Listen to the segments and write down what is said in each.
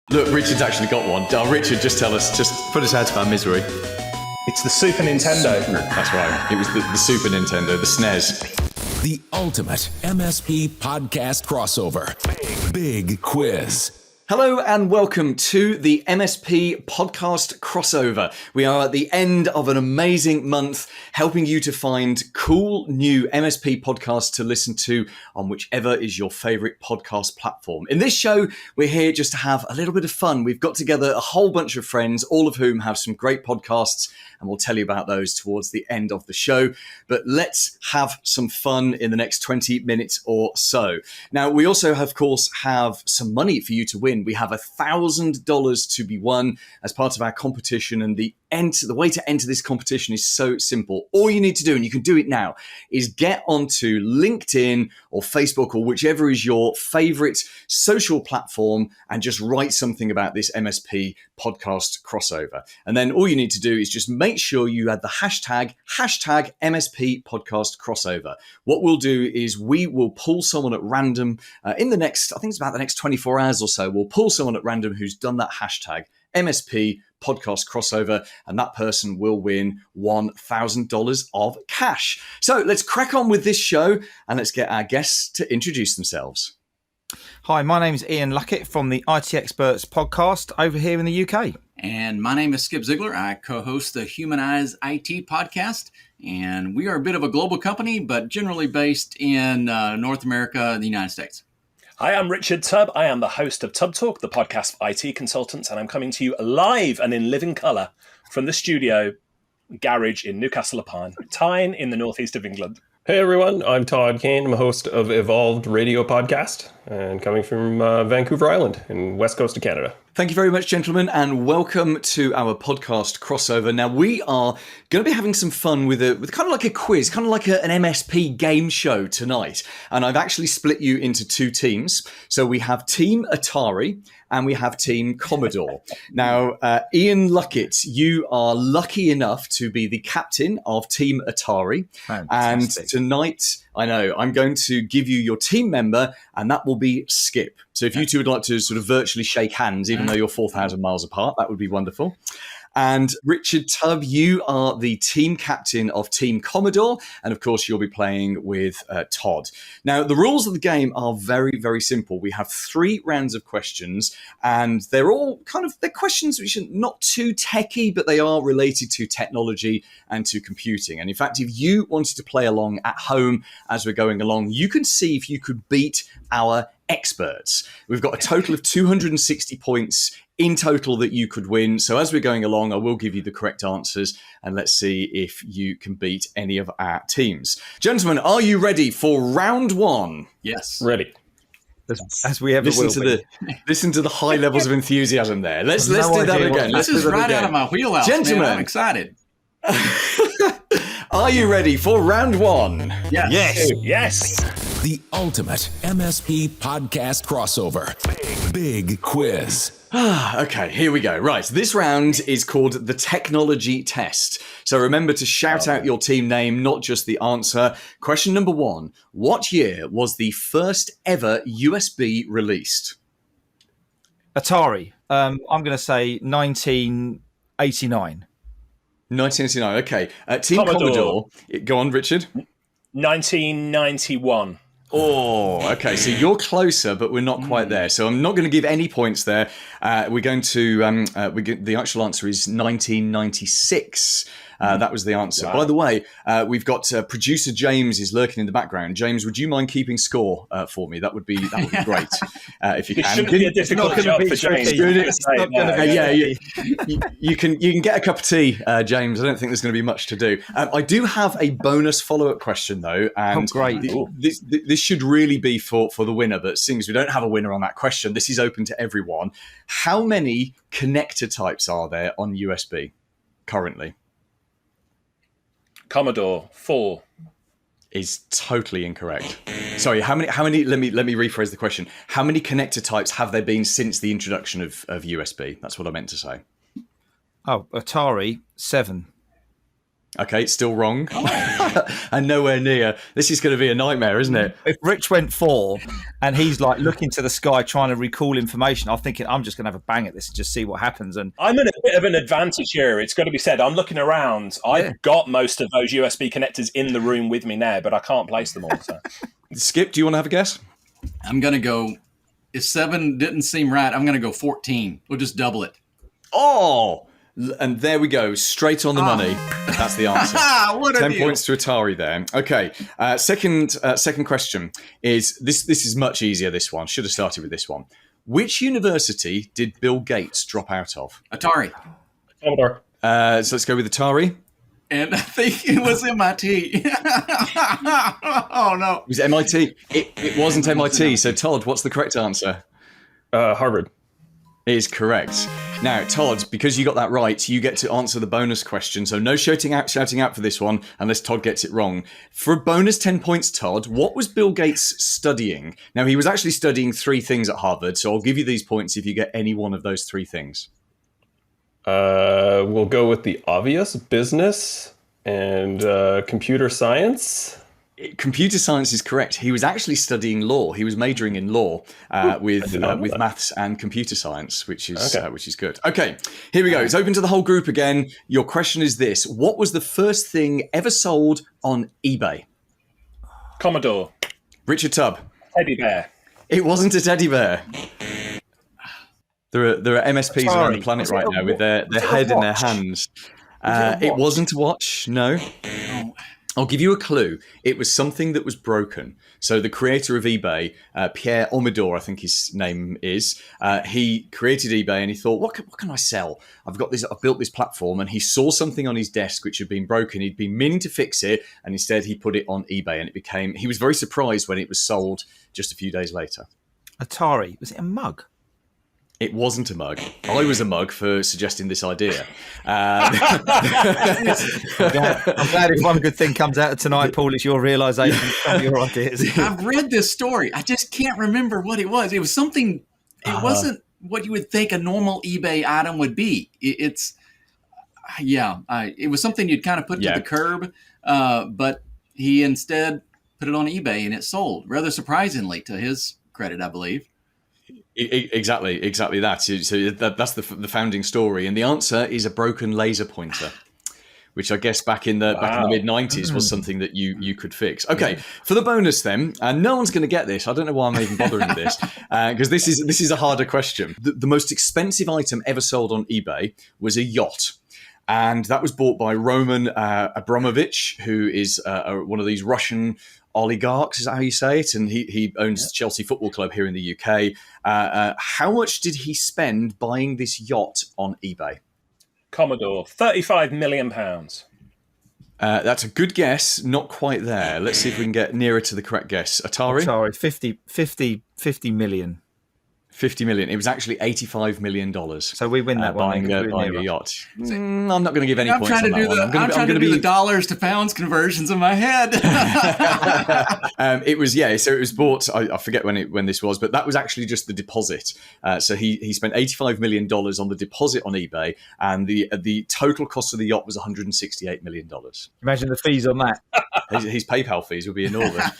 Look, Richard's actually got one. Richard, just tell us, just put us out of our misery. It's the Super Nintendo. That's right. It was the Super Nintendo, the SNES. The ultimate MSP podcast crossover. Big quiz. Hello and welcome to the MSP podcast crossover. We are at the end of an amazing month, helping you to find cool new MSP podcasts to listen to on whichever is your favorite podcast platform. In this show, we're here just to have a little bit of fun. We've got together a whole bunch of friends, all of whom have some great podcasts, and we'll tell you about those towards the end of the show. But let's have some fun in the next 20 minutes or so. Now, we also, of course, have some money for you to win. We have $1,000 to be won as part of our competition, and the way to enter this competition is so simple. All you need to do, and you can do it now, is get onto LinkedIn or Facebook or whichever is your favorite social platform and just write something about this MSP podcast crossover. And then all you need to do is just make sure you add the hashtag MSP podcast crossover. What we'll do is we will pull someone at random in the next, I think it's about the next 24 hours or so, we'll pull someone at random who's done that hashtag MSP podcast crossover, and that person will win $1,000 of cash. So let's crack on with this show and let's get our guests to introduce themselves. Hi, my name is Ian Luckett from the IT Experts podcast over here in the UK. And my name is Skip Ziegler. I co-host the Humanize IT podcast, and we are a bit of a global company, but generally based in North America and the United States. Hi, I'm Richard Tubb. I am the host of Tubb Talk, the podcast for IT consultants, and I'm coming to you live and in living colour from the studio garage in Newcastle upon Tyne in the northeast of England. Hey everyone, I'm Todd Kane. I'm a host of Evolved Radio Podcast and coming from Vancouver Island in west coast of Canada. Thank you very much, gentlemen, and welcome to our podcast crossover. Now, we are going to be having some fun with kind of like a quiz, kind of like an MSP game show tonight. And I've actually split you into two teams. So we have Team Atari and we have Team Commodore. Now, Ian Luckett, you are lucky enough to be the captain of Team Atari. Fantastic. And tonight, I know, I'm going to give you your team member, and that will be Skip. So if you two would like to sort of virtually shake hands, even though you're 4,000 miles apart, that would be wonderful. And Richard Tubb, you are the team captain of Team Commodore. And of course, you'll be playing with Todd. Now, the rules of the game are very, very simple. We have 3 rounds of questions, and they're all they're questions which are not too techie, but they are related to technology and to computing. And in fact, if you wanted to play along at home as we're going along, you can see if you could beat our experts. We've got a total of 260 points in total that you could win. So as we're going along, I will give you the correct answers, and let's see if you can beat any of our teams. Gentlemen, are you ready for round 1? Yes. Ready. As we ever Listen will to listen to the high levels of enthusiam there. Let's do that again. This is right out of my wheelhouse, Gentlemen, man. I'm excited. Are you ready for round 1? Yes. Yes. The ultimate MSP podcast crossover. Big quiz. Okay, here we go. Right, this round is called the technology test. So remember to shout out your team name, not just the answer. Question number 1. What year was the first ever USB released? Atari. I'm going to say 1989. 1989, okay. Team Commodore. Go on, Richard. 1991. Oh, okay. So you're closer, but we're not quite there. So I'm not going to give any points there. We're going to. The actual answer is 1996. That was the answer. Wow. By the way, we've got producer James is lurking in the background. James, would you mind keeping score for me? That would be great if you It can. shouldn't be a difficult job for James. You can get a cup of tea, James. I don't think there's going to be much to do. I do have a bonus follow-up question though, and great. This should really be for the winner. But seeing as we don't have a winner on that question, this is open to everyone. How many connector types are there on USB currently? Commodore 4. Is totally incorrect. Sorry, how many let me rephrase the question. How many connector types have there been since the introduction of USB? That's what I meant to say. Oh, Atari 7. Okay, it's still wrong. And nowhere near. This is going to be a nightmare, isn't it? If Rich went 4 and he's like looking to the sky trying to recall information, I'm thinking I'm just going to have a bang at this and just see what happens. And I'm in a bit of an advantage here. It's got to be said. I'm looking around. I've got most of those USB connectors in the room with me now, but I can't place them all. So. Skip, do you want to have a guess? I'm going to go, if 7 didn't seem right, I'm going to go 14. We'll just double it. Oh, and there we go, straight on the money. That's the answer. What a 10 deal. points to Atari there. Okay, second question is this. This is much easier. This one should have started with this one. Which university did Bill Gates drop out of? Atari. Commodore. So let's go with Atari. And I think it was MIT. Oh, no. It was MIT. It wasn't MIT. So Todd, what's the correct answer? Harvard. It is correct. Now, Todd, because you got that right, you get to answer the bonus question. So no shouting out for this one unless Todd gets it wrong. For a bonus 10 points, Todd, what was Bill Gates studying? Now, he was actually studying 3 things at Harvard, so I'll give you these points if you get any one of those 3 things. We'll go with the obvious, business and computer science. Computer science is correct. He was actually studying law. He was majoring in law with maths and computer science, which is good. Okay, here we go. It's open to the whole group again. Your question is this: what was the first thing ever sold on eBay? Commodore. Richard Tubb. Teddy bear. It wasn't a teddy bear. There are MSPs around the planet right now with their head in their hands. It wasn't a watch. No. I'll give you a clue. It was something that was broken. So the creator of eBay, Pierre Omidyar, I think his name is, he created eBay and he thought, what can I sell? I've built this platform, and he saw something on his desk which had been broken. He'd been meaning to fix it, and instead he put it on eBay, and he was very surprised when it was sold just a few days later. Atari, was it a mug? It wasn't a mug. I was a mug for suggesting this idea. I'm glad if one good thing comes out of tonight, Paul, it's your realisation of your ideas. I've read this story. I just can't remember what it was. It was something, it wasn't what you would think a normal eBay item would be. It was something you'd kind of put to the curb, but he instead put it on eBay and it sold, rather surprisingly, to his credit, I believe. Exactly that. So that's the founding story, and the answer is a broken laser pointer, which I guess back in the mid 90s was something that you could fix. Okay, for the bonus then, and no one's going to get this. I don't know why I'm even bothering with this, because this is a harder question. The most expensive item ever sold on eBay was a yacht. And that was bought by Roman Abramovich, who is one of these Russian oligarchs, is that how you say it? And he owns Chelsea Football Club here in the UK. How much did he spend buying this yacht on eBay? Commodore, £35 million. That's a good guess, not quite there. Let's see if we can get nearer to the correct guess. Atari? 50 million. 50 million. It was actually $85 million. So we win that buying a yacht. I'm not going to give any points on that one. I'm trying to do the dollars to pounds conversions in my head. It was So it was bought. I forget when this was, but that was actually just the deposit. So he spent $85 million on the deposit on eBay, and the total cost of the yacht was $168 million. Imagine the fees on that. His PayPal fees would be enormous.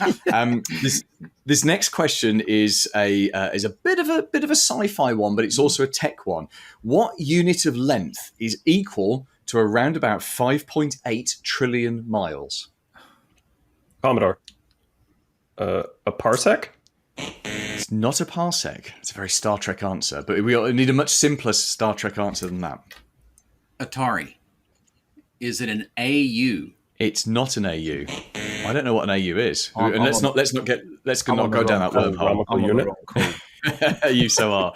This next question is a bit of a sci-fi one, but it's also a tech one. What unit of length is equal to around about 5.8 trillion miles? Commodore. A parsec? It's not a parsec. It's a very Star Trek answer, but we need a much simpler Star Trek answer than that. Atari. Is it an AU? It's not an AU. I don't know what an AU is. And let's not go down that wormhole. You so are.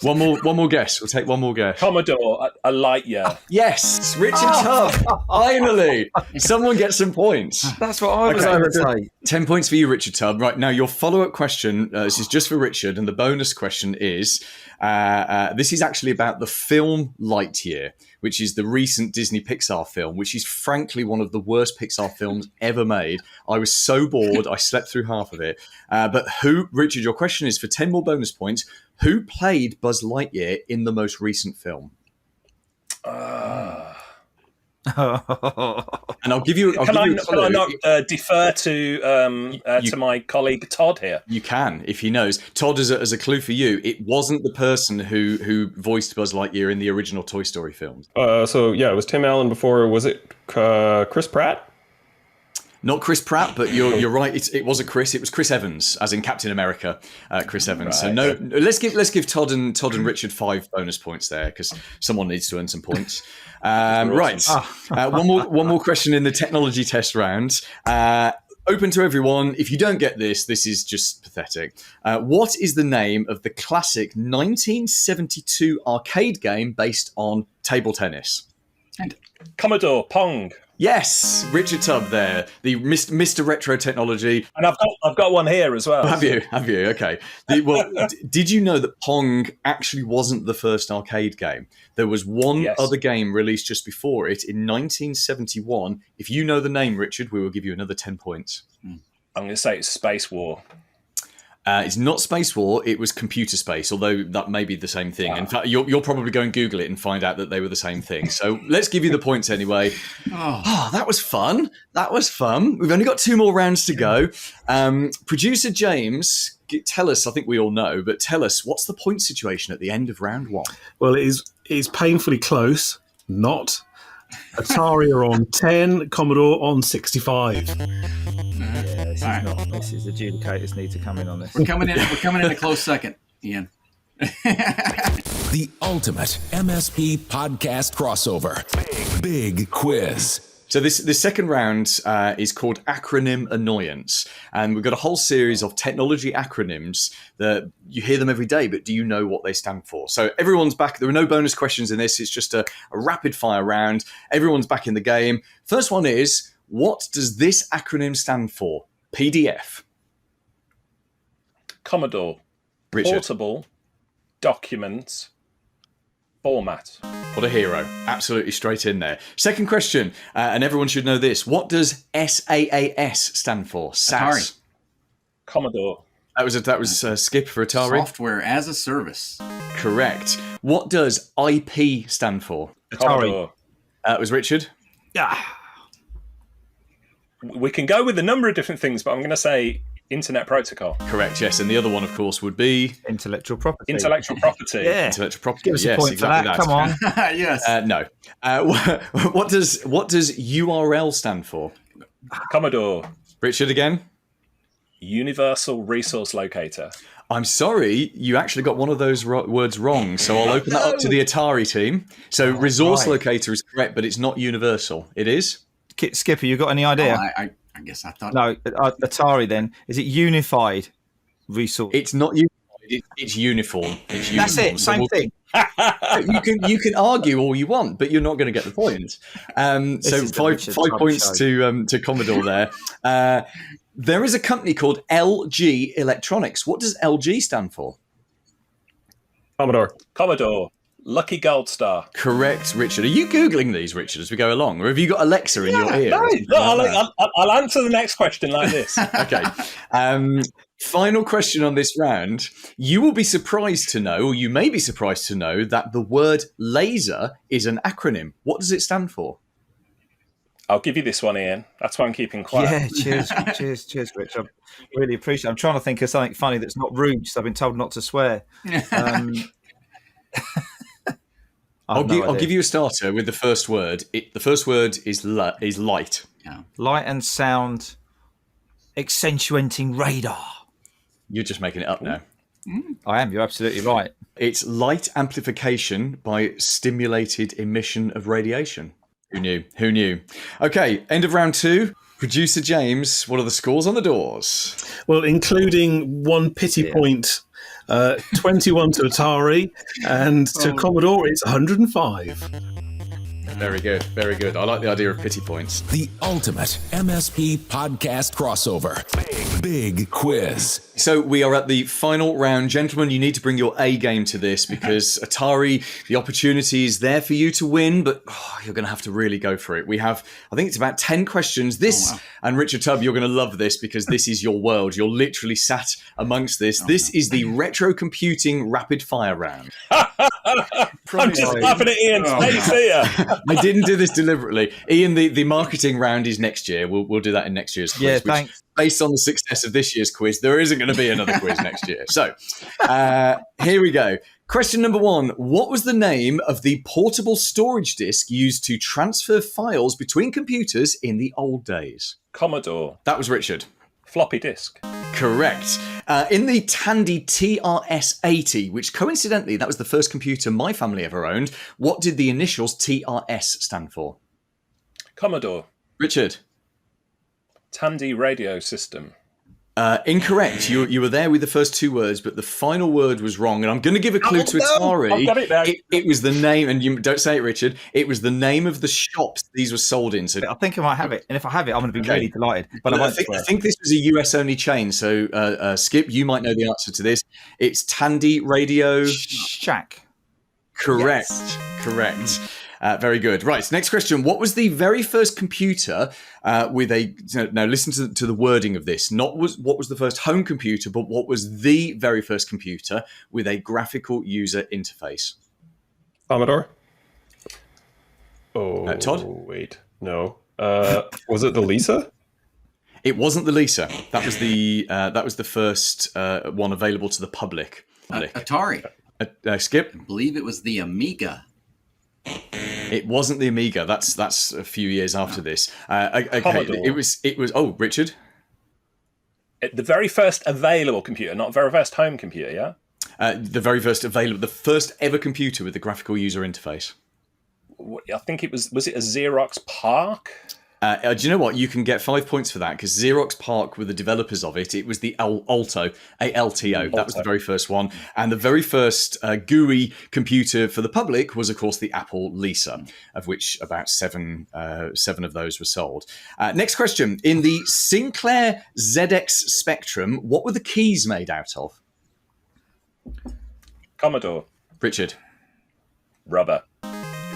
One more guess. We'll take one more guess. Commodore, a light year. Yes, Richard Tubb. Finally, someone gets some points. That's what I was going to say. 10 points for you, Richard Tubb. Right now, your follow-up question. This is just for Richard, and the bonus question is: this is actually about the film Lightyear, which is the recent Disney Pixar film, which is frankly one of the worst Pixar films ever made. I was so bored, I slept through half of it. But Richard, your question is for 10 more bonus points. Who played Buzz Lightyear in the most recent film? And I'll give you. Can I not defer to my colleague Todd here? You can, if he knows. Todd, as a clue for you, it wasn't the person who voiced Buzz Lightyear in the original Toy Story films. So yeah, it was Tim Allen before. Was it Chris Pratt? Not Chris Pratt, but you're right. It wasn't Chris. It was Chris Evans, as in Captain America, Chris Evans. Right. So no, let's give Todd and Richard 5 bonus points there because someone needs to earn some points. Right. One more question in the technology test round. Open to everyone. If you don't get this is just pathetic. What is the name of the classic 1972 arcade game based on table tennis? And Commodore Pong. Yes, Richard Tubb there, the Mr. Retro Technology. And I've got one here as well. Have you? Okay. Did you know that Pong actually wasn't the first arcade game? There was one other game released just before it in 1971. If you know the name, Richard, we will give you another 10 points. I'm going to say it's Space War. It's not Space War, it was Computer Space, although that may be the same thing. In fact, you'll probably go and Google it and find out that they were the same thing. So let's give you the points anyway. Oh, that was fun. We've only got 2 more rounds to go. Producer James, tell us, I think we all know, but tell us, what's the point situation at the end of round 1? Well, it is painfully close. Not. Atari are on 10, Commodore on 65. This is adjudicators need to come in on this. We're coming in a close second, Ian. The ultimate MSP podcast crossover. Big quiz. So this second round is called Acronym Annoyance. And we've got a whole series of technology acronyms that you hear them every day, but do you know what they stand for? So everyone's back. There are no bonus questions in this. It's just a rapid fire round. Everyone's back in the game. First one is, what does this acronym stand for? PDF. Commodore. Richard. Portable. Documents. Format. What a hero. Absolutely straight in there. Second question, and everyone should know this. What does SaaS stand for? SaaS. Atari. Commodore. That was Skip for Atari. Software as a service. Correct. What does IP stand for? Commodore. That was Richard. Yeah. We can go with a number of different things, but I'm going to say Internet Protocol. Correct, yes. And the other one, of course, would be... Intellectual property. Intellectual property. Yeah. Intellectual property. Give us a point exactly for that. Come on. Yes. No. What does URL stand for? Commodore. Richard again? Universal Resource Locator. I'm sorry, you actually got one of those words wrong, so I'll open that up to the Atari team. So resource locator is correct, but it's not universal. It is? Skipper, you got any idea? I guess I thought... No, Atari then. Is it unified resource? It's not unified, it's uniform. It's uniform. That's it, same thing. You can argue all you want, but you're not going to get the point. So five points to Commodore there. There is a company called LG Electronics. What does LG stand for? Commodore. Lucky Gold Star. Correct, Richard. Are you Googling these, Richard, as we go along? Or have you got Alexa in your ear? No, I'll answer the next question like this. Okay. Final question on this round. You will be surprised to know, or you may be surprised to know, that the word laser is an acronym. What does it stand for? I'll give you this one, Ian. That's why I'm keeping quiet. Yeah, cheers, Rich. I really appreciate it. I'm trying to think of something funny that's not rude, because I've been told not to swear. I'll give you a starter with the first word. The first word is light. Yeah. Light and sound accentuating radar. You're just making it up now. I am. You're absolutely right. It's light amplification by stimulated emission of radiation. Who knew? Okay, end of round 2. Producer James, what are the scores on the doors? Well, including one pity point, 21 to Atari, and to Commodore, it's 105. Very good. I like the idea of pity points. The ultimate MSP podcast crossover. Big quiz. So we are at the final round. Gentlemen, you need to bring your A game to this because Atari, the opportunity is there for you to win, but you're going to have to really go for it. We have, I think it's about 10 questions. And Richard Tubb, you're going to love this because this is your world. You're literally sat amongst this. This is the retro computing rapid fire round. I'm just laughing at Ian's face here. I didn't do this deliberately. Ian, the marketing round is next year. We'll do that in next year's quiz. Yeah, which, thanks. based on the success of this year's quiz, there isn't going to be another quiz next year. So here we go. Question number 1. What was the name of the portable storage disk used to transfer files between computers in the old days? Commodore. That was Richard. Floppy disk. Correct. In the Tandy TRS-80, which coincidentally, that was the first computer my family ever owned, what did the initials TRS stand for? Commodore. Richard. Tandy radio system. Incorrect. You were there with the first 2 words, but the final word was wrong. And I'm going to give a clue to Atari. I've got it now. It was the name, and you don't say it, Richard. It was the name of the shops these were sold in. So I think I might have it, and if I have it, I'm going to be really delighted. But I think this was a US only chain. So Skip, you might know the answer to this. It's Tandy Radio Shack. Correct. Yes. Correct. Very good. Right. Next question. What was the very first computer with a... Now, listen to the wording of this. What was the first home computer, but what was the very first computer with a graphical user interface? Commodore. Oh, Todd? Wait. No. Was it the Lisa? It wasn't the Lisa. That was the first one available to the public. Atari. Skip? I believe it was the Amiga. It wasn't the Amiga. That's a few years after this. Okay, Commodore. it was. Oh, Richard. The very first available computer, not very first home computer, yeah? The very first available, the first ever computer with a graphical user interface. I think it was it a Xerox PARC? Do you know what? You can get 5 points for that because Xerox PARC were the developers of it. It was the Alto, ALTO. That was the very first one. And the very first GUI computer for the public was, of course, the Apple Lisa, of which about seven of those were sold. Next question. In the Sinclair ZX Spectrum, what were the keys made out of? Commodore. Richard. Rubber.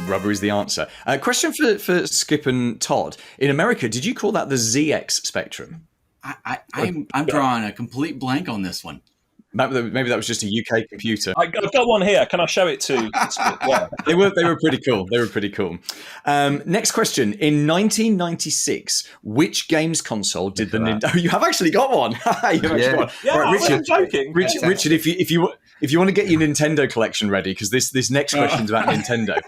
Rubber is the answer. Question for Skip and Todd. In America, did you call that the ZX Spectrum? I'm drawing a complete blank on this one. Maybe that was just a UK computer. I've got one here. Can I show it to Skip? Yeah. They were pretty cool. They were pretty cool. Next question. In 1996, which games console did the Nintendo... Oh, you have actually got one. You have actually got one. Yeah, Right, Richard, I'm joking. Richard, if you want to get your Nintendo collection ready, because this next question is about Nintendo.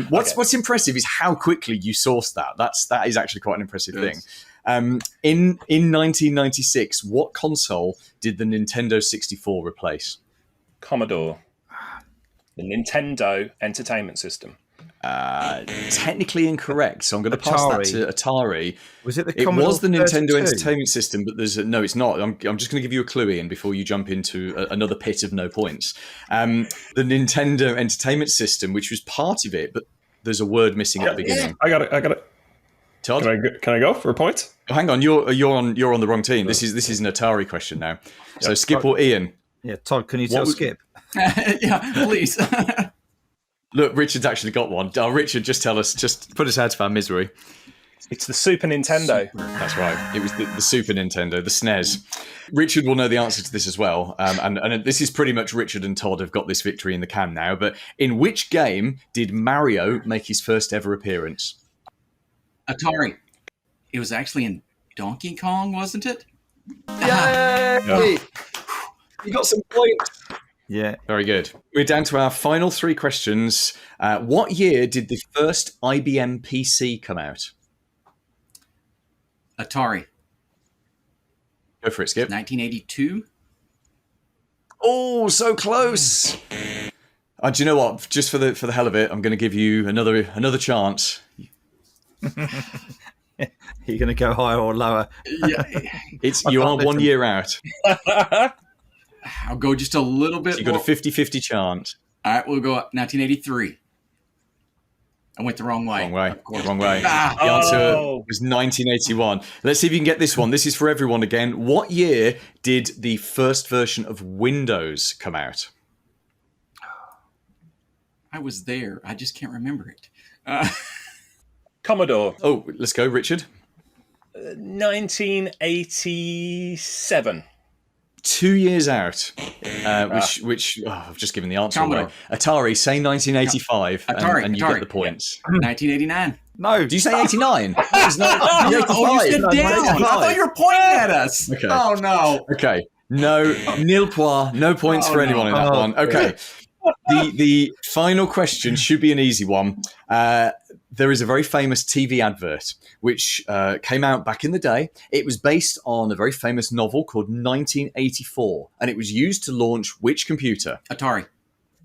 What's impressive is how quickly you sourced that. That is actually quite an impressive thing. In 1996, what console did the Nintendo 64 replace? Commodore. The Nintendo Entertainment System. Technically incorrect, so I'm going to pass that to Atari. Was it the It Commodore was the Nintendo 32? Entertainment System, but no, it's not. I'm just going to give you a clue, Ian, before you jump into another pit of no points. The Nintendo Entertainment System, which was part of it, but there's a word missing at the beginning. I got it. Todd, Can I go for points? oh, hang on, you're on the wrong team. This is an Atari question now. So Skip or Ian? Yeah, Todd, can you tell Skip? Yeah, please. Look, Richard's actually got one. Richard, just tell us, just put us out of our misery. It's the Super Nintendo. That's right. It was the Super Nintendo, the SNES. Richard will know the answer to this as well. And this is pretty much Richard and Todd have got this victory in the can now. But in which game did Mario make his first ever appearance? Atari. It was actually in Donkey Kong, wasn't it? Yay! You got some points. Yeah. Very good. We're down to our final 3 questions. What year did the first IBM PC come out? Atari. Go for it, Skip. 1982. Oh, so close. Do you know what? Just for the hell of it, I'm going to give you another chance. You're going to go higher or lower? Yeah. You are 1 year out. I'll go just a little bit. So you've got a 50-50 chance. All right, we'll go up 1983. I went the wrong way. Wrong way. The answer was 1981. Let's see if you can get this one. This is for everyone again. What year did the first version of Windows come out? I was there. I just can't remember it. Commodore. Oh, let's go, Richard. 1987. 2 years out, which I've just given the answer away. Commodore. Atari, say 1985, Atari, and you Atari. get the points. 1989. No. Do you say 89? That was not, Oh, you 85. said No, down. I 85. thought you were pointing at us. Okay. Oh, no. Okay. No, nil point, no points for anyone in that one. Okay. The final question should be an easy one. There is a very famous TV advert which came out back in the day. It was based on a very famous novel called 1984, and it was used to launch which computer? Atari.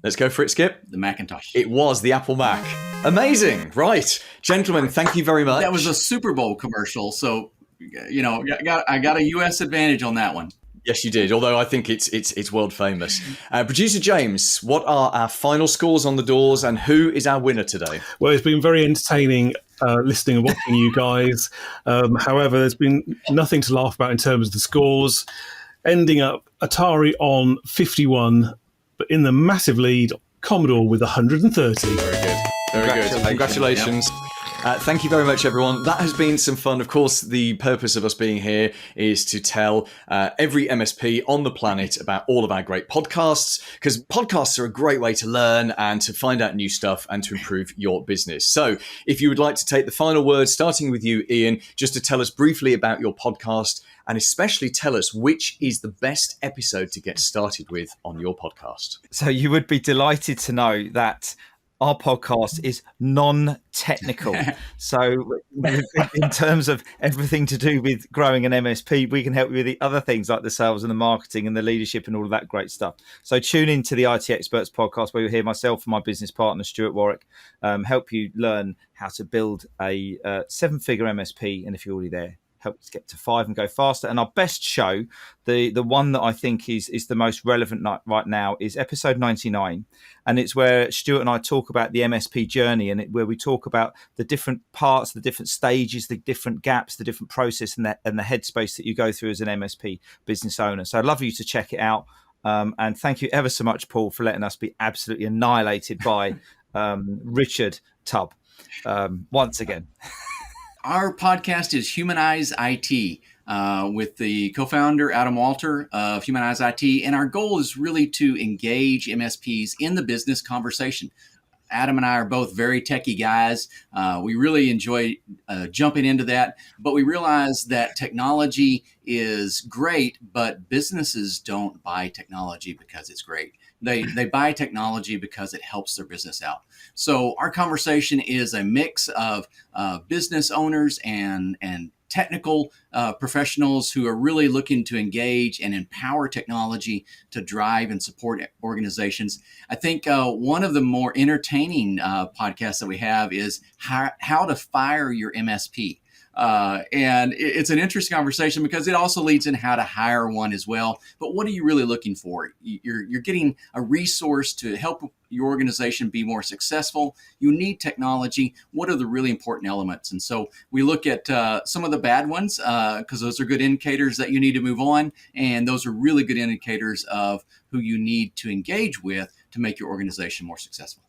Let's go for it, Skip. The Macintosh. It was the Apple Mac. Amazing. Right. Gentlemen, thank you very much. That was a Super Bowl commercial, so, I got a U.S. advantage on that one. Yes, you did. Although I think it's world famous. Producer James, what are our final scores on the doors, and who is our winner today? Well, it's been very entertaining listening and watching you guys. However, there's been nothing to laugh about in terms of the scores. Ending up Atari on 51, but in the massive lead, Commodore with 130. Very good. Very good. Congratulations. Thank you very much, everyone. That has been some fun. Of course, the purpose of us being here is to tell every MSP on the planet about all of our great podcasts, because podcasts are a great way to learn and to find out new stuff and to improve your business. So if you would like to take the final word, starting with you, Ian, just to tell us briefly about your podcast, and especially tell us which is the best episode to get started with on your podcast. So you would be delighted to know that our podcast is non-technical. So in terms of everything to do with growing an MSP, we can help you with the other things like the sales and the marketing and the leadership and all of that great stuff. So tune into the IT Experts podcast, where you'll hear myself and my business partner, Stuart Warwick, help you learn how to build a 7-figure MSP. And if you're already there, help us get to 5 and go faster. And our best show, the one that I think is the most relevant right now, is episode 99. And it's where Stuart and I talk about the MSP journey, and where we talk about the different parts, the different stages, the different gaps, the different process and the headspace that you go through as an MSP business owner. So I'd love you to check it out. And thank you ever so much, Paul, for letting us be absolutely annihilated by Richard Tubb once again. Our podcast is Humanize IT with the co-founder, Adam Walter of Humanize IT. And our goal is really to engage MSPs in the business conversation. Adam and I are both very techie guys. We really enjoy jumping into that, but we realize that technology is great, but businesses don't buy technology because it's great. They buy technology because it helps their business out. So our conversation is a mix of business owners and technical professionals who are really looking to engage and empower technology to drive and support organizations. I think one of the more entertaining podcasts that we have is how to fire your MSP. And it's an interesting conversation because it also leads in how to hire one as well. But what are you really looking for? You're getting a resource to help your organization be more successful. You need technology. What are the really important elements? And so we look at some of the bad ones because those are good indicators that you need to move on. And those are really good indicators of who you need to engage with to make your organization more successful.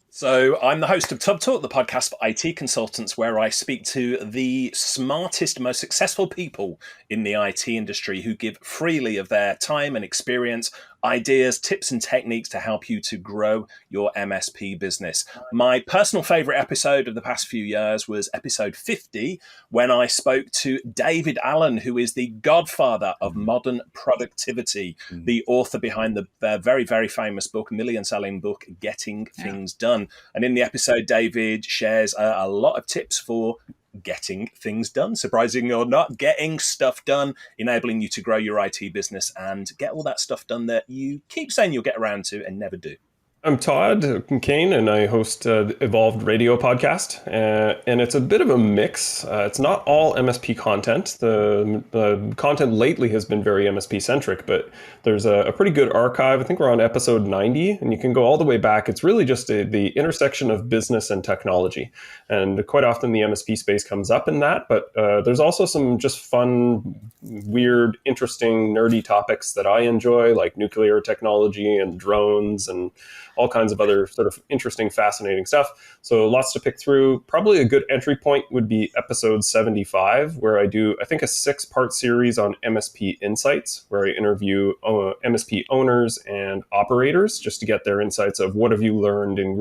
So I'm the host of Tubb Talk, the podcast for IT consultants, where I speak to the smartest, most successful people in the IT industry who give freely of their time and experience, ideas, tips and techniques to help you to grow your MSP business. My personal favorite episode of the past few years was episode 50, when I spoke to David Allen, who is the godfather of modern productivity, the author behind the very, very famous book, million-selling book, Getting Things Done. And in the episode, David shares a lot of tips for getting things done, surprising or not, getting stuff done, enabling you to grow your IT business and get all that stuff done that you keep saying you'll get around to and never do. I'm Todd Kane, and I host the Evolved Radio podcast, and it's a bit of a mix. It's not all MSP content. The content lately has been very MSP-centric, but there's a pretty good archive. I think we're on episode 90, and you can go all the way back. It's really just the intersection of business and technology, and quite often the MSP space comes up in that, but there's also some just fun, weird, interesting, nerdy topics that I enjoy, like nuclear technology and drones and all kinds of other sort of interesting, fascinating stuff. So lots to pick through. Probably a good entry point would be episode 75, where I do, I think, a 6-part series on MSP insights, where I interview MSP owners and operators just to get their insights of what have you learned in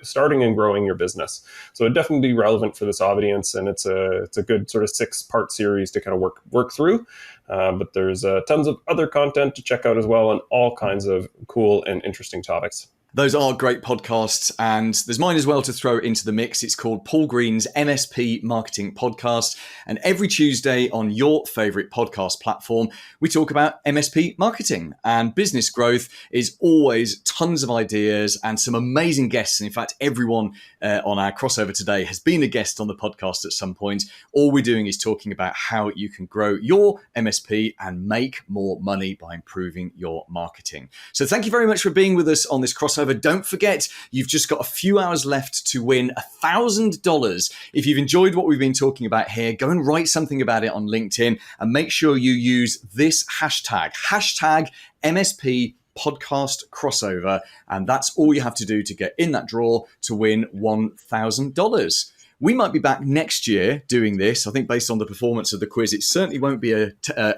starting and growing your business. So it'd definitely be relevant for this audience, and it's a good sort of 6-part series to kind of work through. But there's tons of other content to check out as well on all kinds of cool and interesting topics. Those are great podcasts, and there's mine as well to throw into the mix. It's called Paul Green's MSP Marketing Podcast, and every Tuesday on your favorite podcast platform, we talk about MSP marketing, and business growth is always tons of ideas and some amazing guests. And in fact, everyone on our crossover today has been a guest on the podcast at some point. All we're doing is talking about how you can grow your MSP and make more money by improving your marketing. So thank you very much for being with us on this crossover. Don't forget, you've just got a few hours left to win $1,000. If you've enjoyed what we've been talking about here, go and write something about it on LinkedIn, and make sure you use this hashtag MSP Podcast Crossover, and that's all you have to do to get in that draw to win $1,000. We might be back next year doing this. I think based on the performance of the quiz, it certainly won't be a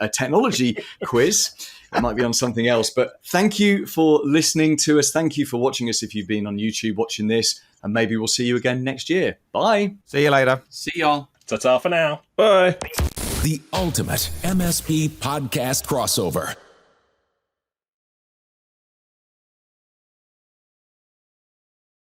technology quiz. It might be on something else. But thank you for listening to us. Thank you for watching us if you've been on YouTube watching this. And maybe we'll see you again next year. Bye. See you later. See y'all. Ta-ta for now. Bye. The ultimate MSP podcast crossover.